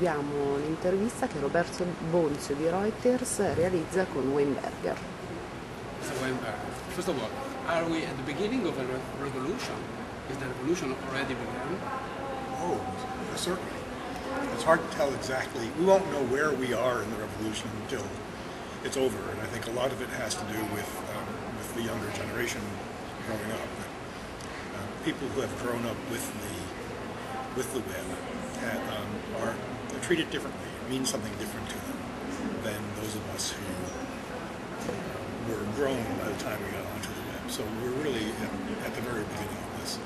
vediamo l'intervista che Roberto Bonzio di Reuters realizza con Weinberger. Mr. Weinberger, first of all, are we at the beginning of a revolution? Is the revolution already begun? Oh, certainly. It's hard to tell exactly. We won't know where we are in the revolution until it's over, and I think a lot of it has to do with the younger generation growing up. People who have grown up with the web are treated differently. It means something different to them than those of us who were grown by the time we got onto the web. So we're really at the very beginning of this.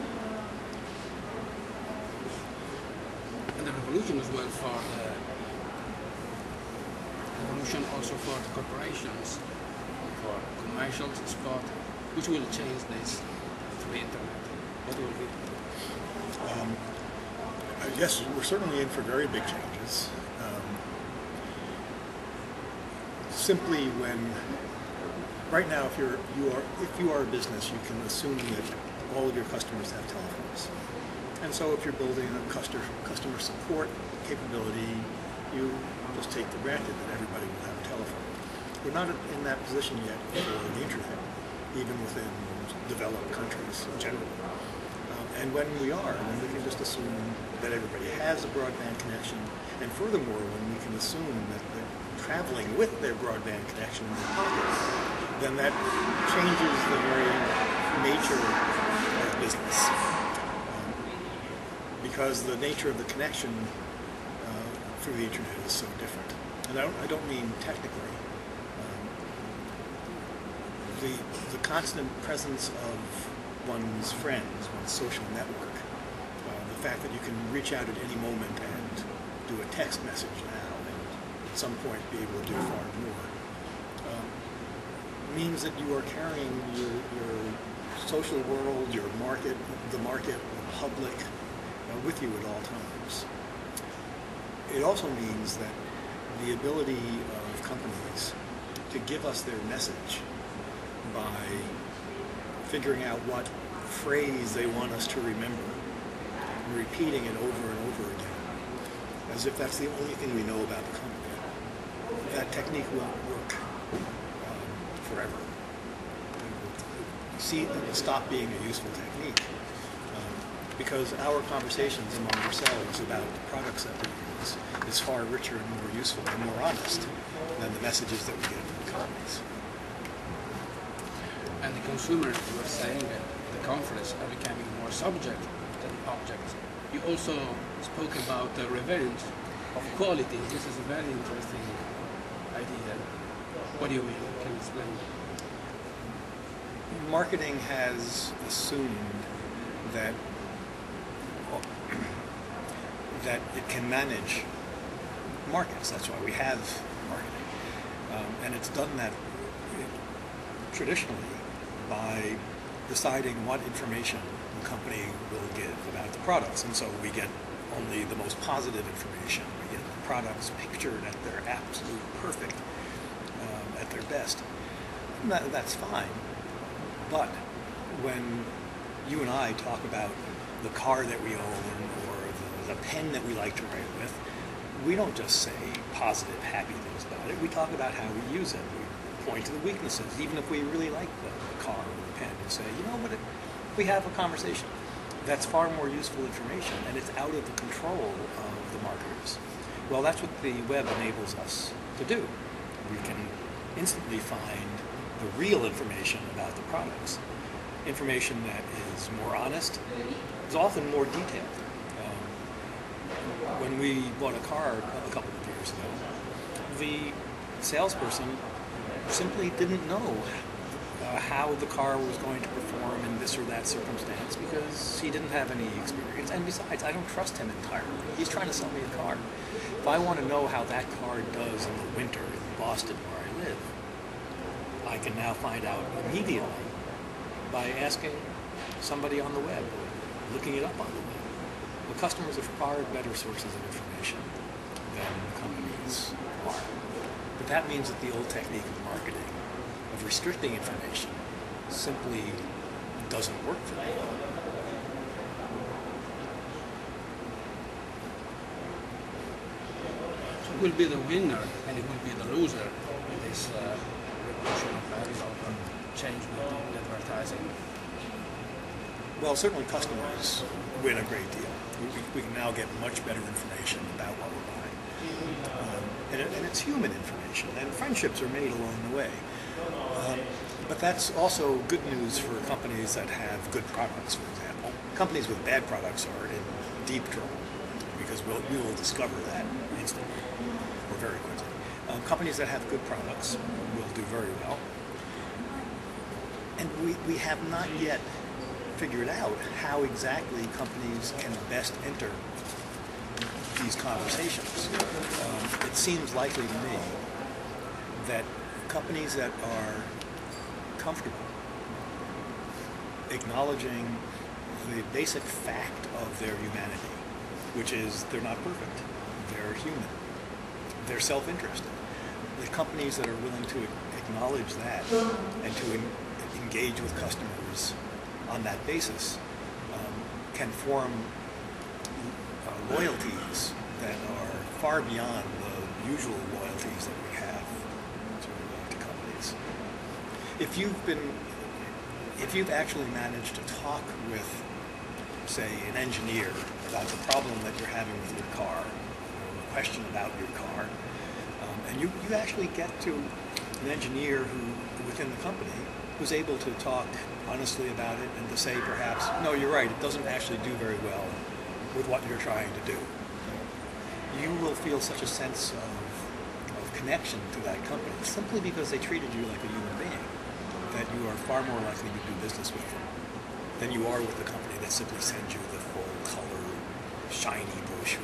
And the revolution as well for the revolution also for the corporations, for commercials, sport, which will change this through the internet. What will be? Yes, we're certainly in for very big changes. Simply when, right now, if you are a business, you can assume that all of your customers have telephones. And so if you're building a customer support capability, you just take for granted that everybody will have a telephone. We're not in that position yet for the internet, even within developed countries in general. And when we are, then we can just assume that everybody has a broadband connection, and furthermore, when we can assume that they're traveling with their broadband connection in their pocket, then that changes the very nature of business. Because the nature of the connection through the internet is so different. And I don't mean technically. The constant presence of one's friends, one's social network, the fact that you can reach out at any moment and do a text message now and at some point be able to do far more, means that you are carrying your social world, your market, the public, with you at all times. It also means that the ability of companies to give us their message by figuring out what phrase they want us to remember, and repeating it over and over again, as if that's the only thing we know about the company. That technique won't work forever. It will stop being a useful technique because our conversations among ourselves about the products that we use is far richer and more useful and more honest than the messages that we get from the companies. And the consumers were saying that the conference are becoming more subject than object. You also spoke about the revenge of quality. This is a very interesting idea. What do you mean? Can you explain? Marketing has assumed that it can manage markets. That's why we have marketing. And it's done that traditionally by deciding what information the company will give about the products. And so we get only the most positive information. We get the products pictured at their absolute perfect, at their best. And that's fine. But when you and I talk about the car that we own or the pen that we like to write with, we don't just say positive, happy things about it. We talk about how we use it. We point to the weaknesses, even if we really like the car or the pen, and say, you know what, we have a conversation. That's far more useful information, and it's out of the control of the marketers. Well, that's what the web enables us to do. We can instantly find the real information about the products. Information that is more honest, is often more detailed. When we bought a car a couple of years ago, the salesperson simply didn't know how the car was going to perform in this or that circumstance because he didn't have any experience. And besides, I don't trust him entirely. He's trying to sell me a car. If I want to know how that car does in the winter in Boston where I live, I can now find out immediately by asking somebody on the web, looking it up on the web. The customers are far better sources of information than the companies are. But that means that the old technique of marketing, of restricting information, simply doesn't work for them. will be the winner and it will be the loser in this revolution of value of change in advertising? Well, certainly customers win a great deal. We can now get much better information about what we're buying. And it's human information, and friendships are made along the way. But that's also good news for companies that have good products, for example. Companies with bad products are in deep trouble, because we will discover that instantly or very quickly. Companies that have good products will do very well. And we have not yet figured out how exactly companies can best enter these conversations. It seems likely to me that companies that are comfortable acknowledging the basic fact of their humanity, which is they're not perfect, they're human, they're self-interested. The companies that are willing to acknowledge that and to engage with customers on that basis can form loyalties that are far beyond the usual loyalties that we have to companies. If you've actually managed to talk with, say, an engineer about the problem that you're having with your car, or a question about your car, and you actually get to an engineer within the company who's able to talk honestly about it and to say perhaps, no, you're right, it doesn't actually do very well with what you're trying to do. You will feel such a sense of connection to that company simply because they treated you like a human being, that you are far more likely to do business with them than you are with the company that simply sends you the full color, shiny brochure